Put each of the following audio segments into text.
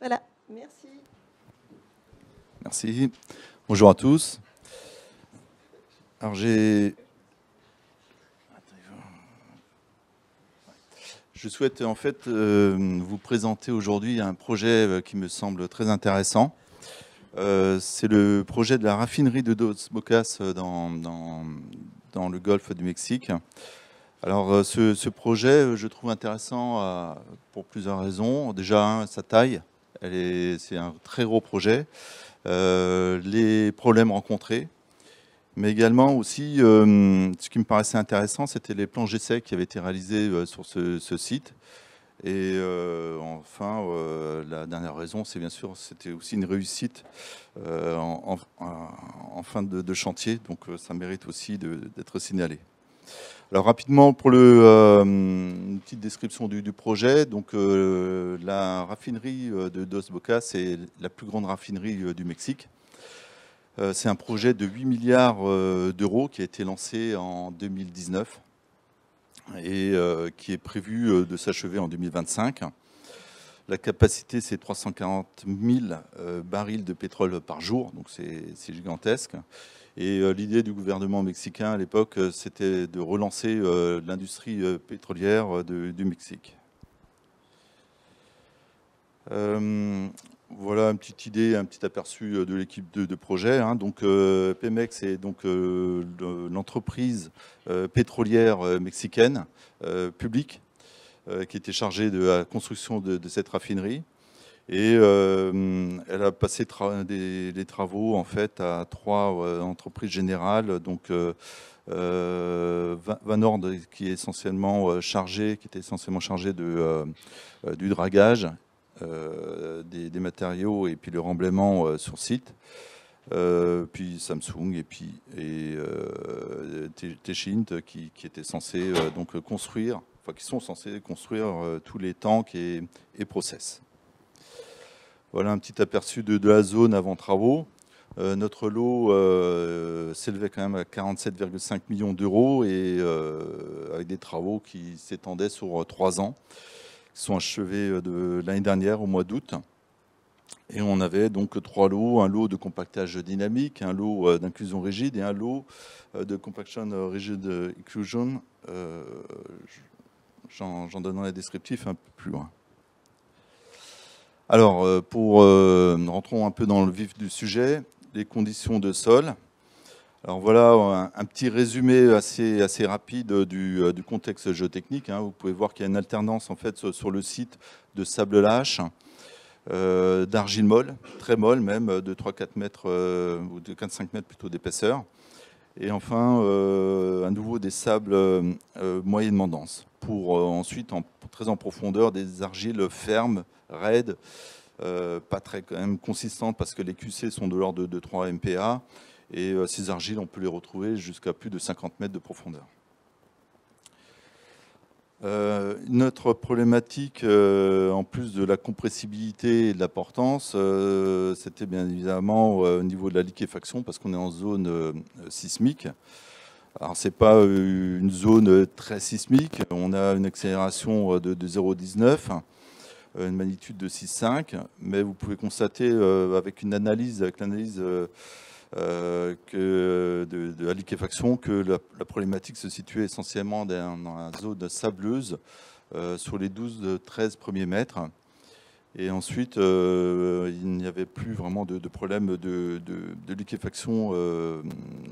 Voilà, merci. Merci. Bonjour à tous. Alors je souhaite en fait vous présenter aujourd'hui un projet qui me semble très intéressant. C'est le projet de la raffinerie de Dos Bocas dans le golfe du Mexique. Alors ce projet, je trouve intéressant pour plusieurs raisons. Déjà, sa taille, c'est un très gros projet. Les problèmes rencontrés. Mais également aussi, ce qui me paraissait intéressant, c'était les plans d'essai qui avaient été réalisés sur ce site. Et enfin, la dernière raison, c'est bien sûr, c'était aussi une réussite en fin de chantier. Donc ça mérite aussi d'être signalé. Alors rapidement, pour une petite description du projet. Donc la raffinerie de Dos Bocas, c'est la plus grande raffinerie du Mexique. C'est un projet de 8 milliards d'euros qui a été lancé en 2019 et qui est prévu de s'achever en 2025. La capacité, c'est 340 000 barils de pétrole par jour, donc c'est gigantesque. Et l'idée du gouvernement mexicain à l'époque, c'était de relancer l'industrie pétrolière du Mexique. Voilà une petite idée, un petit aperçu de l'équipe de projet. Donc Pemex est donc l'entreprise pétrolière mexicaine publique qui était chargée de la construction de cette raffinerie. Et elle a passé les travaux en fait à trois entreprises générales. Donc Van Nord qui est essentiellement qui était essentiellement chargé du dragage. Des matériaux et puis le remblaiement sur site, puis Samsung et Techint qui étaient censés donc construire, enfin qui sont censés construire tous les tanks et process. Voilà un petit aperçu de la zone avant travaux. Notre lot s'élevait quand même à 47,5 millions d'euros et avec des travaux qui s'étendaient sur 3 ans, qui sont achevés de l'année dernière au mois d'août. Et on avait donc 3 lots, un lot de compactage dynamique, un lot d'inclusion rigide et un lot de compaction rigid inclusion. J'en donnerai un descriptif un peu plus loin. Alors, rentrons un peu dans le vif du sujet, les conditions de sol. Alors voilà un petit résumé assez rapide du contexte géotechnique. Vous pouvez voir qu'il y a une alternance en fait sur le site de sable lâche, d'argile molle, très molle même, de 3-4 mètres ou de 4-5 mètres plutôt d'épaisseur. Et enfin, à nouveau des sables moyennement denses. Pour ensuite, très en profondeur, des argiles fermes, raides, pas très quand même consistantes parce que les QC sont de l'ordre de 3 MPa. Et ces argiles, on peut les retrouver jusqu'à plus de 50 mètres de profondeur. Une autre problématique, en plus de la compressibilité et de la portance, c'était bien évidemment au niveau de la liquéfaction, parce qu'on est en zone sismique. Alors, ce n'est pas une zone très sismique. On a une accélération de 0,19, une magnitude de 6,5, mais vous pouvez constater avec l'analyse de la liquéfaction, que la problématique se situait essentiellement dans la zone sableuse sur les 12-13 premiers mètres. Et ensuite, il n'y avait plus vraiment de problème de liquéfaction,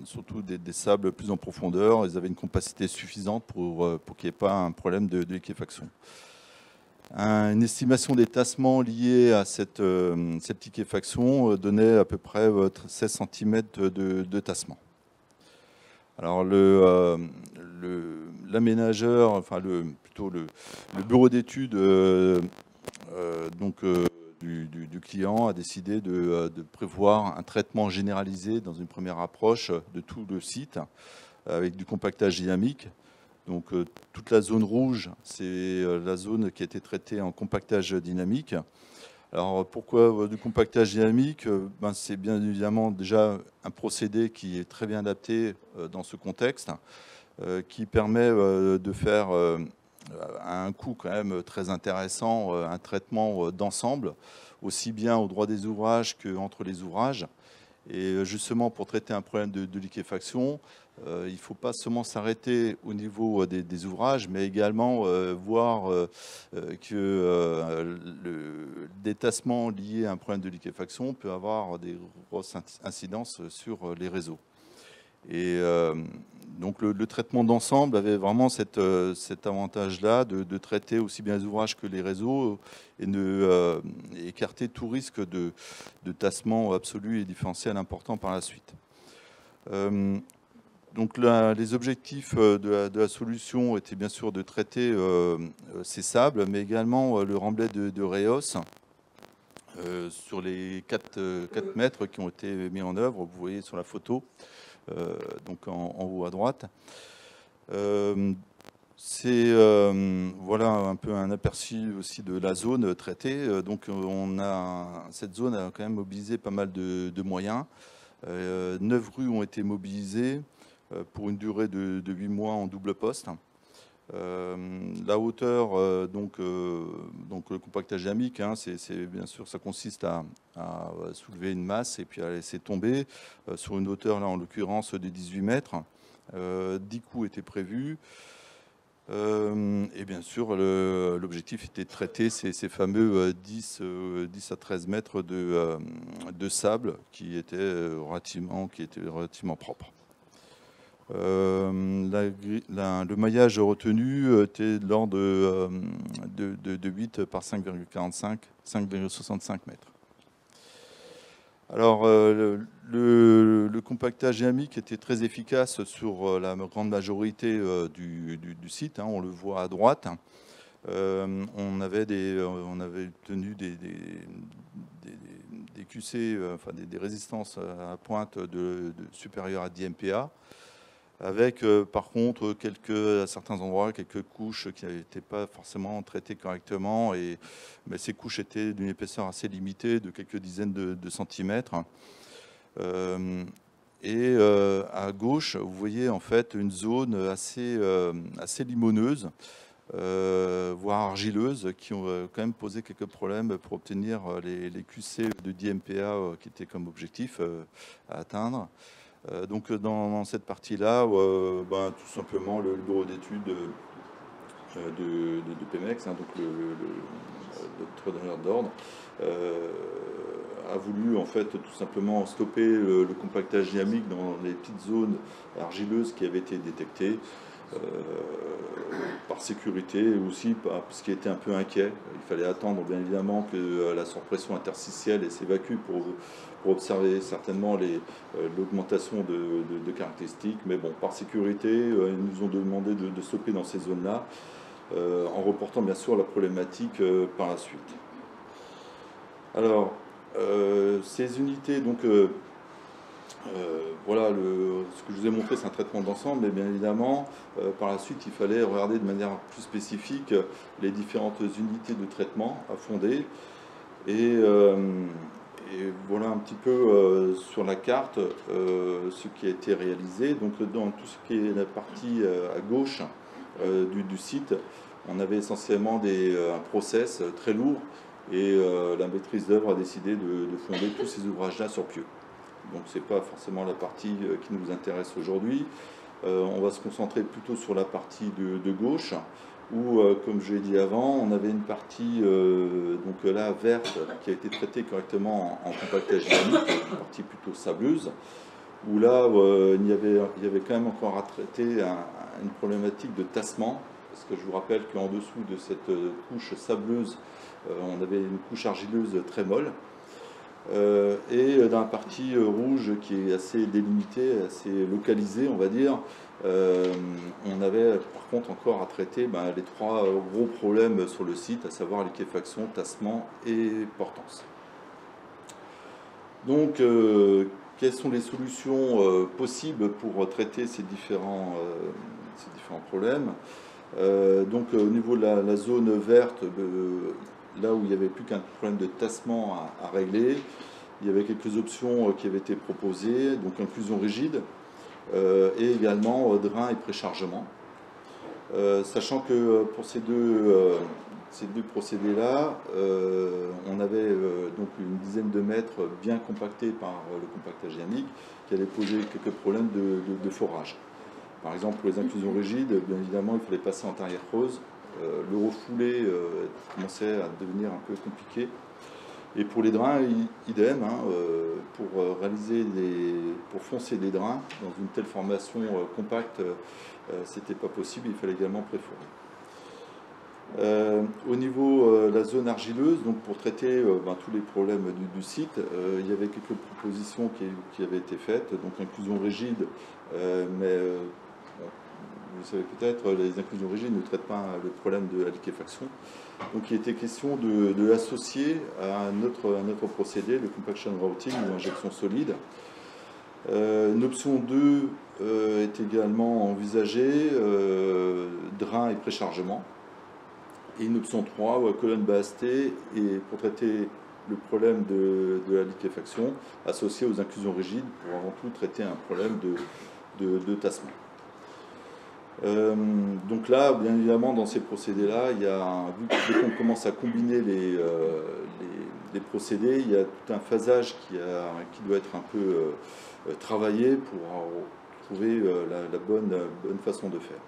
surtout des sables plus en profondeur. Ils avaient une compacité suffisante pour qu'il n'y ait pas un problème de liquéfaction. Une estimation des tassements liés à cette liquéfaction donnait à peu près 16 cm de tassement. Alors l'aménageur, enfin plutôt le bureau d'études du client a décidé de prévoir un traitement généralisé dans une première approche de tout le site avec du compactage dynamique. Donc toute la zone rouge, c'est la zone qui a été traitée en compactage dynamique. Alors pourquoi du compactage dynamique? C'est bien évidemment déjà un procédé qui est très bien adapté dans ce contexte, qui permet de faire à un coût quand même très intéressant, un traitement d'ensemble, aussi bien au droit des ouvrages qu'entre les ouvrages. Et justement, pour traiter un problème de liquéfaction, il ne faut pas seulement s'arrêter au niveau des ouvrages, mais également voir que le détassement lié à un problème de liquéfaction peut avoir des grosses incidences sur les réseaux. Et donc le traitement d'ensemble avait vraiment cet avantage-là de traiter aussi bien les ouvrages que les réseaux et de écarter tout risque de tassement absolu et différentiel important par la suite. Donc les objectifs de la solution étaient bien sûr de traiter ces sables, mais également le remblai de Reos sur les 4 mètres qui ont été mis en œuvre, vous voyez sur la photo. Donc en haut à droite. C'est voilà un peu un aperçu aussi de la zone traitée. Donc cette zone a quand même mobilisé pas mal de moyens. 9 rues ont été mobilisées pour une durée de 8 mois en double poste. La hauteur, donc le compactage dynamique, hein, c'est bien sûr, ça consiste à soulever une masse et puis à laisser tomber sur une hauteur, là en l'occurrence, de 18 mètres. 10 coups étaient prévus. Et bien sûr, l'objectif était de traiter ces fameux 10 à 13 mètres de sable qui étaient relativement propres. Le maillage retenu était de l'ordre de 8 par 5,45, 5,65 mètres. Alors, le compactage dynamique était très efficace sur la grande majorité du site, hein, on le voit à droite. On avait obtenu des QC, enfin des résistances à pointe supérieures à 10 MPa, avec par contre à certains endroits quelques couches qui n'étaient pas forcément traitées correctement, mais ces couches étaient d'une épaisseur assez limitée, de quelques dizaines de centimètres. À gauche, vous voyez en fait une zone assez limoneuse, voire argileuse, qui ont quand même posé quelques problèmes pour obtenir les QC de 10 MPa qui étaient comme objectif à atteindre. Donc dans cette partie-là, tout simplement le bureau d'études de Pemex, hein, donc notre donneur d'ordre, a voulu en fait tout simplement stopper le compactage dynamique dans les petites zones argileuses qui avaient été détectées. Par sécurité et aussi parce qu'il était un peu inquiet. Il fallait attendre bien évidemment que la surpression interstitielle s'évacue pour observer certainement l'augmentation de caractéristiques. Mais bon, par sécurité, ils nous ont demandé de stopper dans ces zones-là, en reportant bien sûr la problématique par la suite. Alors, ces unités, donc voilà, ce que je vous ai montré, c'est un traitement d'ensemble, mais bien évidemment, par la suite, il fallait regarder de manière plus spécifique les différentes unités de traitement à fonder. Et voilà un petit peu sur la carte ce qui a été réalisé. Donc dans tout ce qui est la partie à gauche du site, on avait essentiellement un process très lourd, et la maîtrise d'œuvre a décidé de fonder tous ces ouvrages-là sur pieux. Donc ce n'est pas forcément la partie qui nous intéresse aujourd'hui. On va se concentrer plutôt sur la partie de gauche, où, comme je l'ai dit avant, on avait une partie donc là verte qui a été traitée correctement en compactage dynamique, une partie plutôt sableuse, où là il y avait quand même encore à traiter une problématique de tassement, parce que je vous rappelle qu'en dessous de cette couche sableuse, on avait une couche argileuse très molle. Et dans la partie rouge qui est assez délimitée, assez localisée, on va dire, on avait par contre encore à traiter les 3 gros problèmes sur le site, à savoir liquéfaction, tassement et portance. Donc, quelles sont les solutions possibles pour traiter ces différents problèmes? Donc, au niveau de la zone verte, là où il n'y avait plus qu'un problème de tassement à régler, il y avait quelques options qui avaient été proposées, donc inclusion rigide et également drain et préchargement. Sachant que pour ces deux procédés-là, on avait donc une dizaine de mètres bien compactés par le compactage ionique qui allait poser quelques problèmes de forage. Par exemple, pour les inclusions rigides, bien évidemment, il fallait passer en tarière creuse. Le refoulé commençait à devenir un peu compliqué. Et pour les drains, idem, hein, pour foncer des drains dans une telle formation compacte, c'était pas possible, il fallait également préforer. Au niveau de la zone argileuse, donc pour traiter tous les problèmes du site, il y avait quelques propositions qui avaient été faites, donc inclusion rigide, mais bon, vous le savez peut-être, les inclusions rigides ne traitent pas le problème de la liquéfaction. Donc il était question de l'associer à un autre procédé, le compaction routing ou injection solide. Une option 2 est également envisagée, drain et préchargement. Et une option 3, colonne bastée, et pour traiter le problème de la liquéfaction, associé aux inclusions rigides, pour avant tout traiter un problème de tassement. Donc là, bien évidemment, dans ces procédés-là, vu que dès qu'on commence à combiner les procédés, il y a tout un phasage qui doit être un peu travaillé pour trouver la bonne façon de faire.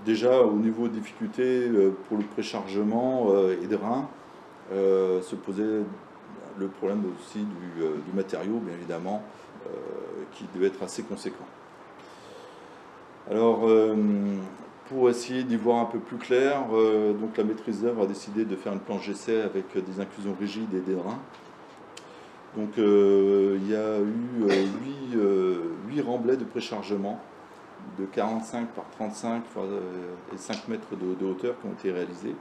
Déjà, au niveau de difficulté, pour le préchargement et drain, se posait le problème aussi du matériau, bien évidemment, qui devait être assez conséquent. Alors, pour essayer d'y voir un peu plus clair, donc la maîtrise d'œuvre a décidé de faire une planche d'essai avec des inclusions rigides et des drains. Donc, il y a eu 8 remblais de préchargement de 45 par 35 et 5 mètres de hauteur qui ont été réalisés,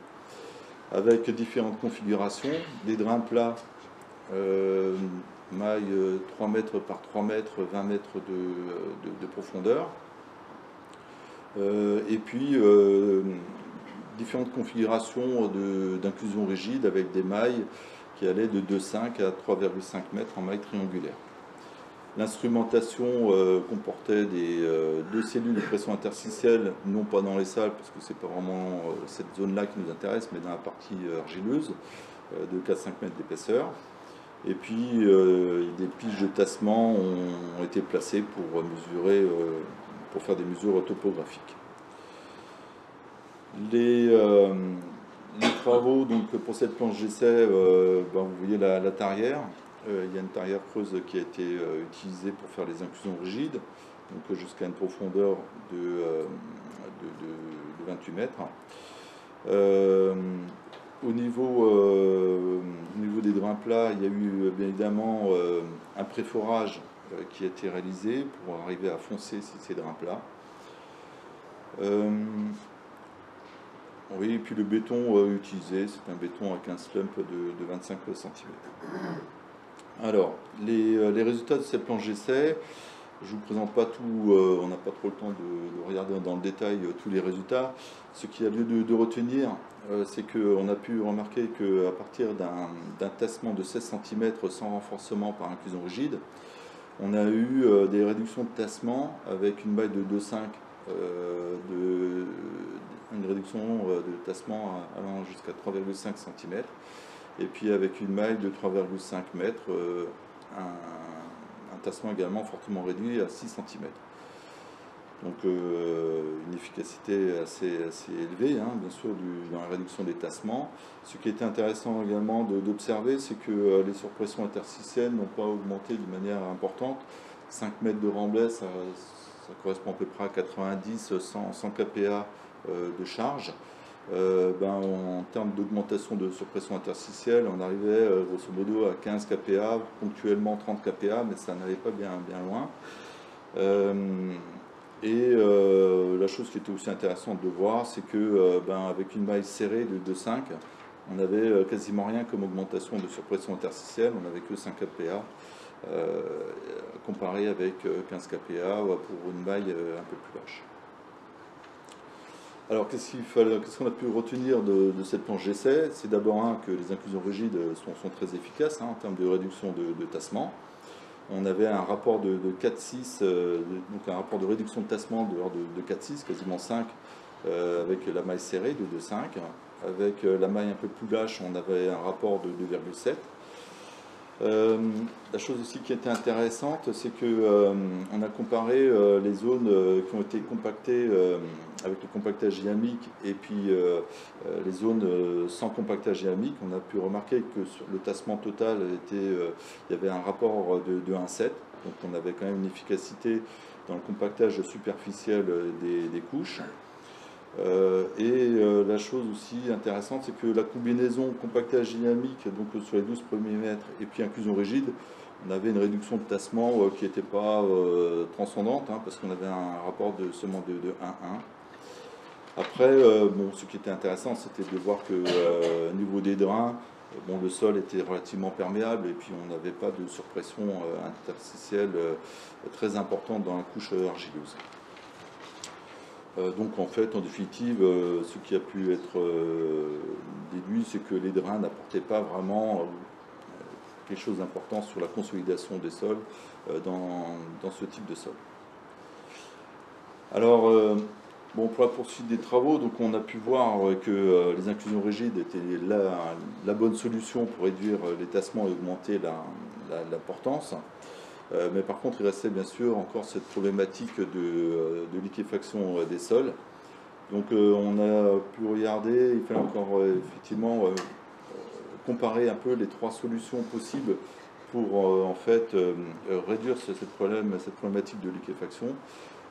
avec différentes configurations, des drains plats, maille 3 mètres par 3 mètres, 20 mètres de profondeur, et puis différentes configurations d'inclusion rigide avec des mailles qui allaient de 2,5 à 3,5 mètres en maille triangulaire. L'instrumentation comportait deux cellules de pression interstitielle, non pas dans les salles, parce que c'est pas vraiment cette zone-là qui nous intéresse, mais dans la partie argileuse, de 4-5 mètres d'épaisseur. Et puis, des piges de tassement ont été placées pour mesurer, pour faire des mesures topographiques. Les travaux donc, pour cette planche d'essai, vous voyez la tarière. Il y a une tarière creuse qui a été utilisée pour faire les inclusions rigides, donc jusqu'à une profondeur de 28 mètres. Au niveau des drains plats, il y a eu bien évidemment un préforage qui a été réalisé pour arriver à foncer ces drains plats. Oui, et puis le béton utilisé, c'est un béton avec un slump de 25 cm. Alors, les résultats de cette planche d'essai, je ne vous présente pas tout, on n'a pas trop le temps de regarder dans le détail tous les résultats. Ce qui a lieu de retenir, c'est qu'on a pu remarquer qu'à partir d'un tassement de 16 cm sans renforcement par inclusion rigide, on a eu des réductions de tassement avec une maille de 2,5, une réduction de tassement allant jusqu'à 3,5 cm. Et puis avec une maille de 3,5 mètres, un tassement également fortement réduit à 6 cm. Donc une efficacité assez élevée, hein, bien sûr, dans la réduction des tassements. Ce qui était intéressant également d'observer, c'est que les surpressions interstitielles n'ont pas augmenté de manière importante. 5 mètres de remblai, ça correspond à peu près à 90-100 kPa de charge. En termes d'augmentation de surpression interstitielle, on arrivait grosso modo à 15 kPa, ponctuellement 30 kPa, mais ça n'allait pas bien loin. La chose qui était aussi intéressante de voir, c'est que avec une maille serrée de 2,5, on n'avait quasiment rien comme augmentation de surpression interstitielle, on n'avait que 5 kPa, comparé avec 15 kPa pour une maille un peu plus lâche. Alors, qu'est-ce qu'on a pu retenir de cette planche d'essai? C'est d'abord que les inclusions rigides sont très efficaces en termes de réduction de tassement. on avait un rapport de 4,6, donc un rapport de réduction de tassement de l'ordre de 4,6, quasiment 5, avec la maille serrée de 2,5. Avec la maille un peu plus lâche, on avait un rapport de 2,7. La chose aussi qui était intéressante, c'est que on a comparé les zones qui ont été compactées avec le compactage dynamique et puis les zones sans compactage dynamique. On a pu remarquer que sur le tassement total il y avait un rapport de 1,7, donc on avait quand même une efficacité dans le compactage superficiel des couches. La chose aussi intéressante, c'est que la combinaison compactage dynamique, donc sur les 12 premiers mètres, et puis inclusion rigide, on avait une réduction de tassement qui n'était pas transcendante, hein, parce qu'on avait un rapport seulement de 1,1. Après, bon, ce qui était intéressant, c'était de voir que au niveau des drains, bon, le sol était relativement perméable, et puis on n'avait pas de surpression interstitielle très importante dans la couche argileuse. Donc en fait, en définitive, ce qui a pu être déduit, c'est que les drains n'apportaient pas vraiment quelque chose d'important sur la consolidation des sols dans ce type de sol. Alors, bon, pour la poursuite des travaux, donc on a pu voir que les inclusions rigides étaient la bonne solution pour réduire les tassements et augmenter la portance. Mais par contre, il restait bien sûr encore cette problématique de liquéfaction des sols. Donc on a pu regarder, il fallait encore effectivement comparer un peu les trois solutions possibles pour en fait réduire cette problématique de liquéfaction.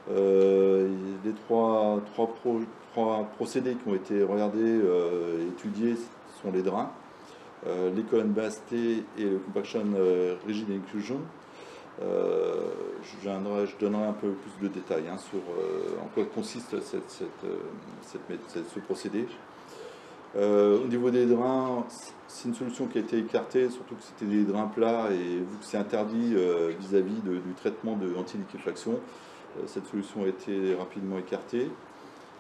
Les trois procédés qui ont été regardés et étudiés sont les drains, les colonnes basses T et le compaction rigid inclusion. Je donnerai un peu plus de détails sur en quoi consiste ce procédé. Au niveau des drains, c'est une solution qui a été écartée, surtout que c'était des drains plats et vu que c'est interdit vis-à-vis du traitement de anti-liquéfaction, cette solution a été rapidement écartée.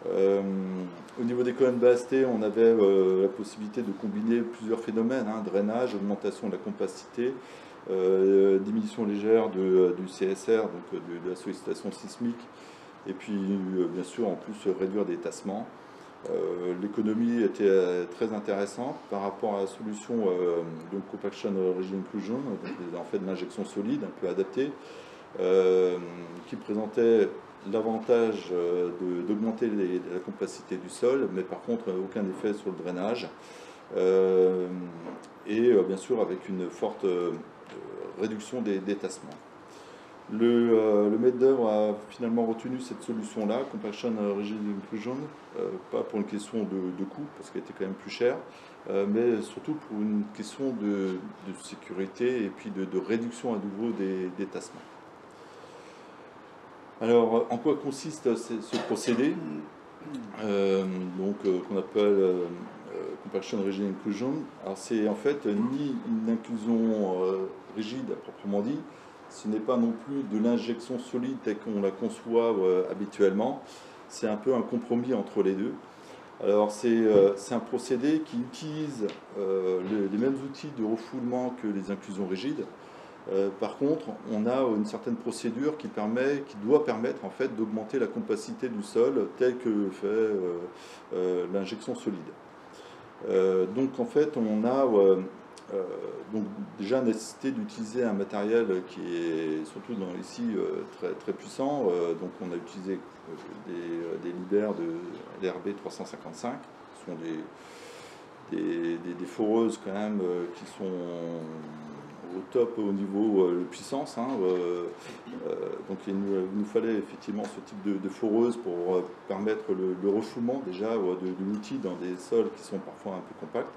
Au niveau des colonnes basses T, on avait la possibilité de combiner plusieurs phénomènes, drainage, augmentation de la compacité, diminution légère du CSR, donc de la sollicitation sismique, et puis bien sûr en plus réduire des tassements. L'économie était très intéressante par rapport à la solution de compaction rigid inclusion, donc en fait de l'injection solide un peu adaptée, qui présentait l'avantage d'augmenter la compacité du sol, mais par contre aucun effet sur le drainage, et bien sûr avec une forte réduction des tassements. Le maître d'œuvre a finalement retenu cette solution-là, Compaction Rigid Inclusion, pas pour une question de coût, parce qu'elle était quand même plus chère, mais surtout pour une question de sécurité et puis de réduction à nouveau des tassements. Alors, en quoi consiste ce procédé qu'on appelle Compaction Rigid Inclusion? Alors, c'est en fait ni une inclusion rigide à proprement dit, ce n'est pas non plus de l'injection solide telle qu'on la conçoit habituellement, c'est un peu un compromis entre les deux. Alors, c'est un procédé qui utilise les mêmes outils de refoulement que les inclusions rigides. Par contre, on a une certaine procédure qui doit permettre en fait d'augmenter la compacité du sol telle que fait l'injection solide. Donc en fait, on a donc déjà nécessité d'utiliser un matériel qui est surtout ici très puissant. Donc on a utilisé des libères de l'RB 355, ce sont des foreuses quand même qui sont au top au niveau de puissance. Donc il nous fallait effectivement ce type de foreuse pour permettre le refoulement déjà de l'outil dans des sols qui sont parfois un peu compacts.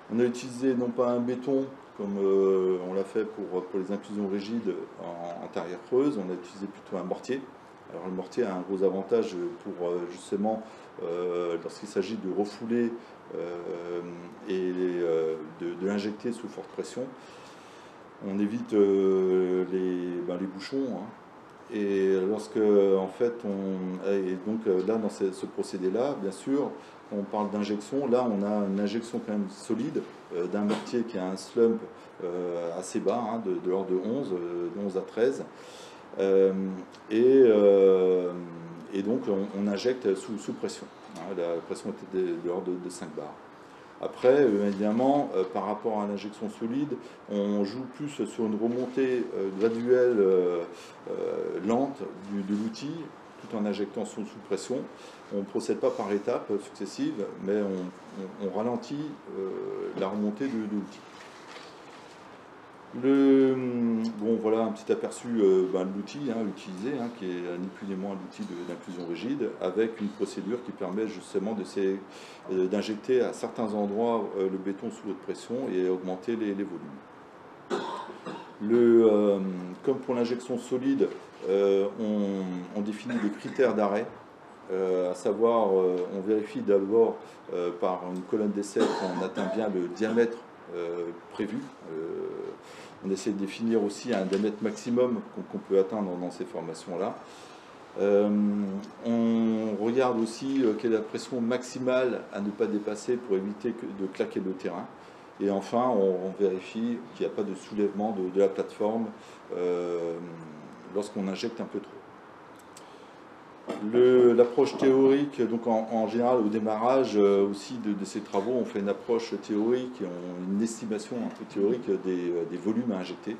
On a utilisé non pas un béton comme on l'a fait pour les inclusions rigides en terre creuse, on a utilisé plutôt un mortier. Alors le mortier a un gros avantage pour justement lorsqu'il s'agit de refouler et de l'injecter sous forte pression. On évite les bouchons. Et lorsque, en fait, et donc là, dans ce procédé-là, bien sûr, on parle d'injection. Là, on a une injection quand même solide d'un mortier qui a un slump assez bas, hein, de l'ordre de 11, de 11 à 13. Et donc, on injecte sous pression. Hein, la pression était de l'ordre de 5 bars. Après, évidemment, par rapport à l'injection solide, on joue plus sur une remontée graduelle, lente de l'outil, tout en injectant sous pression. On ne procède pas par étapes successives, mais on ralentit la remontée de l'outil. Bon, voilà un petit aperçu de l'outil utilisé, qui est ni plus ni moins l'outil d'inclusion rigide, avec une procédure qui permet justement d'injecter à certains endroits le béton sous haute pression et augmenter les volumes. Comme pour l'injection solide, on définit des critères d'arrêt, à savoir, on vérifie d'abord par une colonne d'essai qu'on atteint bien le diamètre prévu. On essaie de définir aussi un diamètre maximum qu'on peut atteindre dans ces formations-là. On regarde aussi quelle est la pression maximale à ne pas dépasser pour éviter de claquer le terrain. Et enfin, on vérifie qu'il n'y a pas de soulèvement de la plateforme lorsqu'on injecte un peu trop. L'approche théorique, donc en général au démarrage aussi de ces travaux, on fait une approche théorique, une estimation un peu théorique des volumes à injecter.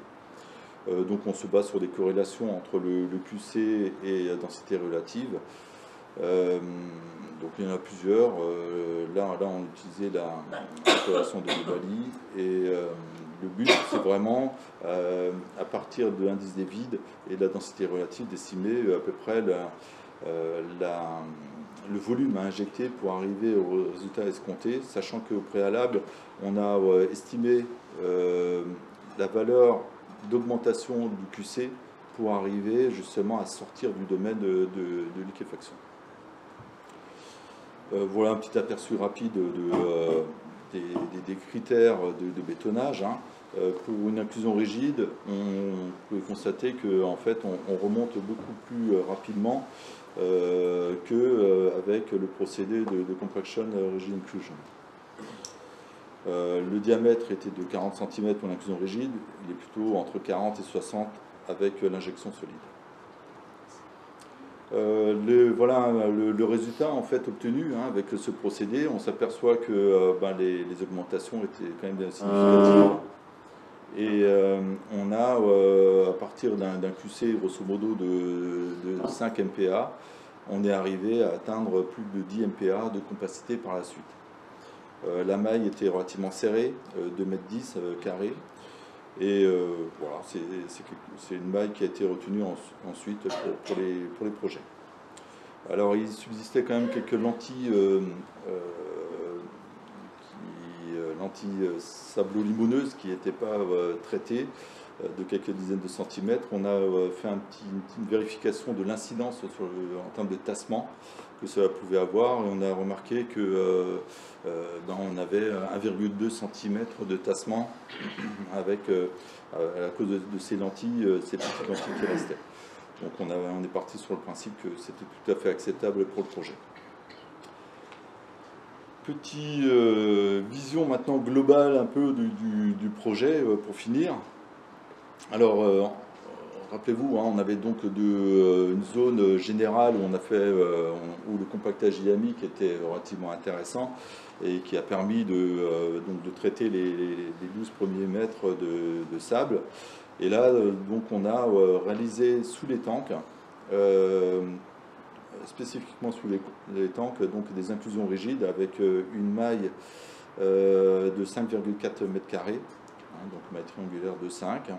Donc on se base sur des corrélations entre le QC et la densité relative. Donc il y en a plusieurs. Là on utilisait la corrélation de Bali. Et le but, c'est vraiment, à partir de l'indice des vides et de la densité relative, d'estimer à peu près le volume à injecter pour arriver au résultat escompté, sachant qu'au préalable, on a estimé la valeur d'augmentation du QC pour arriver justement à sortir du domaine de liquéfaction. Voilà un petit aperçu rapide des critères de bétonnage. Pour une inclusion rigide, on peut constater qu'en fait, on remonte beaucoup plus rapidement qu'avec le procédé de Compaction Rigid Inclusion. Le diamètre était de 40 cm pour l'inclusion rigide, il est plutôt entre 40 et 60 avec l'injection solide. Voilà le résultat en fait obtenu avec ce procédé. On s'aperçoit que les augmentations étaient quand même bien significatives. Et on a, à partir d'un QC grosso modo de 5 MPa, on est arrivé à atteindre plus de 10 MPa de compacité par la suite. La maille était relativement serrée, 2,10 m carrés. Et voilà, c'est une maille qui a été retenue ensuite pour les projets. Alors il subsistait quand même quelques lentilles sablo-limoneuses qui n'étaient pas traitées de quelques dizaines de centimètres. On a fait une vérification de l'incidence en termes de tassement que cela pouvait avoir, et on a remarqué que on avait 1,2 cm de tassement avec, à cause de ces lentilles, ces petites lentilles qui restaient. Donc on est parti sur le principe que c'était tout à fait acceptable pour le projet. Petite vision maintenant globale un peu du projet pour finir. Alors, rappelez-vous, on avait donc une zone générale où on a fait, où le compactage dynamique était relativement intéressant et qui a permis de traiter les 12 premiers mètres de sable. Et là, donc, on a réalisé sous les tanks, spécifiquement sous les tanks, donc des inclusions rigides avec une maille de 5,4 m², donc maille triangulaire de 5.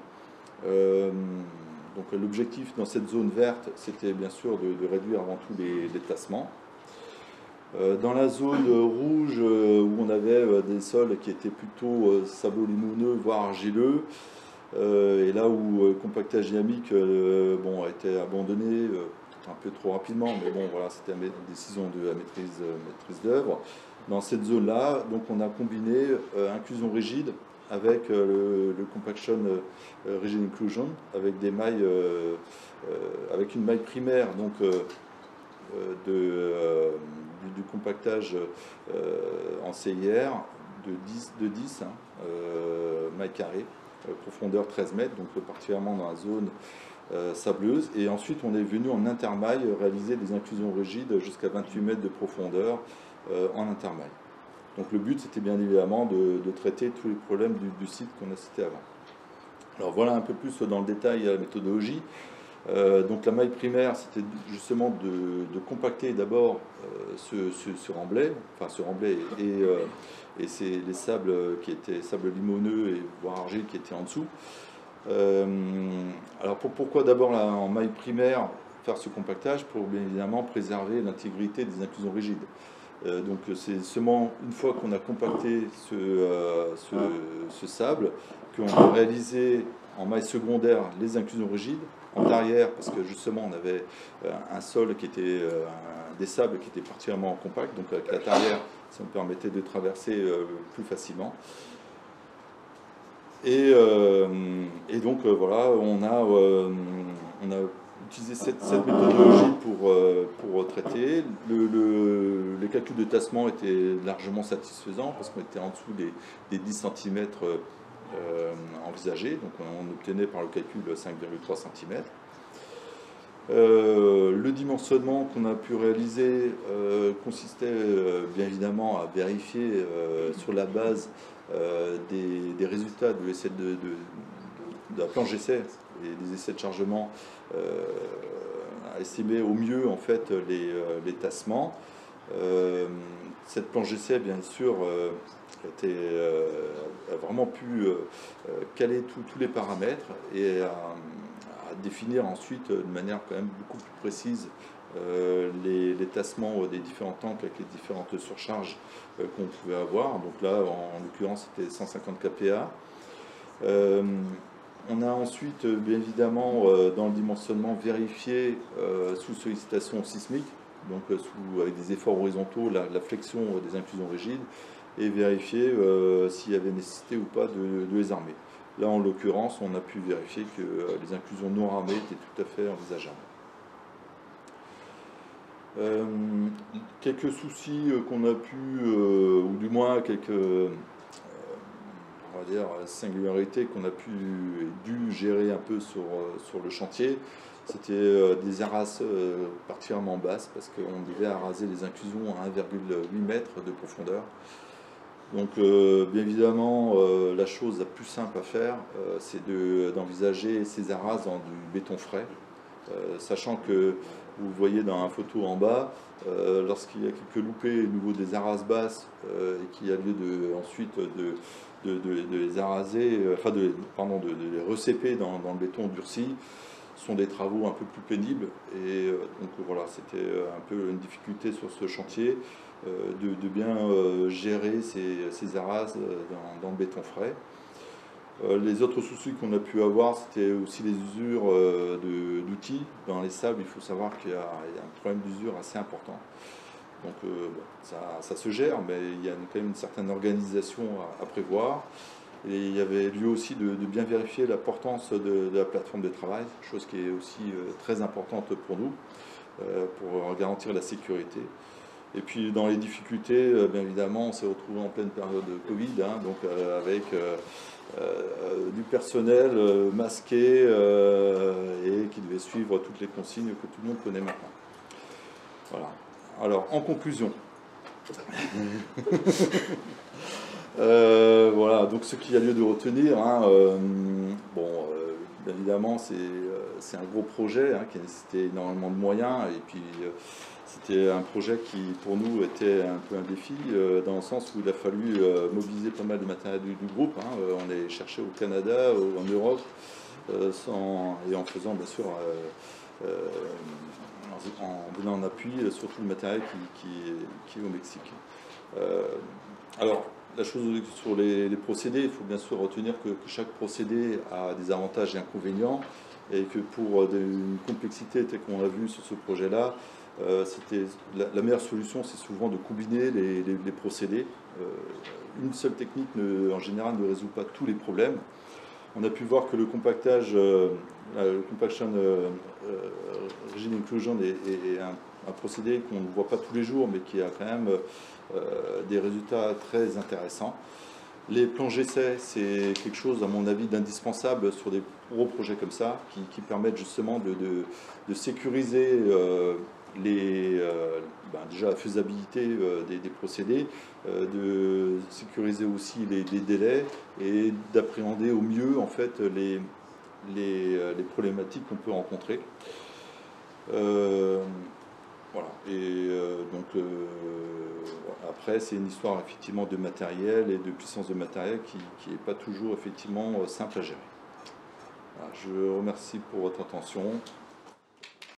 Donc l'objectif dans cette zone verte, c'était bien sûr de réduire avant tout les tassements. Dans la zone rouge, où on avait des sols qui étaient plutôt sablo-limoneux, voire argileux, et là où compactage dynamique a été abandonné un peu trop rapidement, mais bon voilà, c'était une décision de la maîtrise d'œuvre. dans cette zone-là, donc on a combiné inclusion rigide avec le compaction rigid inclusion, avec des mailles, avec une maille primaire donc du compactage en CIR de 10 mailles carrées, profondeur 13 mètres, donc particulièrement dans la zone sableuse. Et ensuite, on est venu en intermaille réaliser des inclusions rigides jusqu'à 28 mètres de profondeur en intermaille. Donc le but, c'était bien évidemment de traiter tous les problèmes du site qu'on a cité avant. Alors voilà un peu plus dans le détail la méthodologie. Donc la maille primaire, c'était justement de compacter d'abord ce remblai, enfin ce remblai et les sables qui étaient sables limoneux et voire argile qui étaient en dessous. Alors pourquoi d'abord en maille primaire faire ce compactage? Pour bien évidemment préserver l'intégrité des inclusions rigides. Donc c'est seulement une fois qu'on a compacté ce sable qu'on a réalisé en maille secondaire les inclusions rigides. En arrière, parce que justement on avait un sol qui était des sables qui étaient particulièrement compacts, donc avec la tarière ça nous permettait de traverser plus facilement. Et donc voilà, on a utilisé cette méthodologie pour traiter. Les calculs de tassement étaient largement satisfaisants parce qu'on était en dessous des 10 cm envisagés, donc on obtenait par le calcul 5,3 cm. Le dimensionnement qu'on a pu réaliser consistait bien évidemment à vérifier sur la base des résultats de l'essai de la planche d'essai et des essais de chargement, à estimer au mieux en fait les tassements. Cette planche d'essai, bien sûr, a vraiment pu caler tous les paramètres et à définir ensuite de manière quand même beaucoup plus précise les tassements des différents tanks avec les différentes surcharges qu'on pouvait avoir. Donc là, en l'occurrence, c'était 150 kPa. On a ensuite, bien évidemment, dans le dimensionnement, vérifié sous sollicitation sismique, donc avec des efforts horizontaux, la flexion des inclusions rigides, et vérifier s'il y avait nécessité ou pas de les armer. Là, en l'occurrence, on a pu vérifier que les inclusions non armées étaient tout à fait envisageables. Quelques soucis qu'on a pu, ou du moins quelques on va dire, singularités qu'on a dû gérer un peu sur le chantier, c'était des arases particulièrement basses parce qu'on devait araser les inclusions à 1,8 m de profondeur. Donc bien évidemment, la chose la plus simple à faire, c'est d'envisager ces arases dans du béton frais, sachant que vous voyez dans la photo en bas, lorsqu'il y a quelques loupés au niveau des arases basses et qu'il y a lieu ensuite de les araser, enfin de les recéper dans le béton durci, sont des travaux un peu plus pénibles. Et donc voilà, c'était un peu une difficulté sur ce chantier de bien gérer ces arases dans le béton frais. Les autres soucis qu'on a pu avoir, c'était aussi les usures d'outils. Dans les sables, il faut savoir qu'il y a un problème d'usure assez important. Donc bon, ça se gère, mais il y a quand même une certaine organisation à prévoir. Et il y avait lieu aussi de bien vérifier la portance de la plateforme de travail, chose qui est aussi très importante pour nous, pour garantir la sécurité. Et puis dans les difficultés, bien évidemment, on s'est retrouvé en pleine période de Covid, donc avec du personnel masqué et qui devait suivre toutes les consignes que tout le monde connaît maintenant. Voilà. Alors, en conclusion, voilà, donc ce qu'il y a lieu de retenir, bon, bien évidemment, c'est un gros projet qui a nécessité énormément de moyens, et puis c'était un projet qui, pour nous, était un peu un défi, dans le sens où il a fallu mobiliser pas mal de matériel du groupe. On est cherché au Canada, en Europe, et en faisant, bien sûr, en venant en appui sur tout le matériel qui est au Mexique. Alors, la chose sur les procédés, il faut bien sûr retenir que chaque procédé a des avantages et inconvénients, et que pour une complexité telle qu'on l'a vu sur ce projet-là, La meilleure solution, c'est souvent de combiner les procédés. Une seule technique, en général, ne résout pas tous les problèmes. On a pu voir que le compactage, le compaction rigid inclusion est un procédé qu'on ne voit pas tous les jours, mais qui a quand même des résultats très intéressants. Les plans GC, c'est quelque chose, à mon avis, d'indispensable sur des gros projets comme ça, qui permettent justement de sécuriser déjà la faisabilité des procédés, de sécuriser aussi les délais et d'appréhender au mieux en fait les problématiques qu'on peut rencontrer. Voilà. Et après, c'est une histoire effectivement de matériel et de puissance de matériel qui n'est pas toujours effectivement simple à gérer. Voilà, je vous remercie pour votre attention.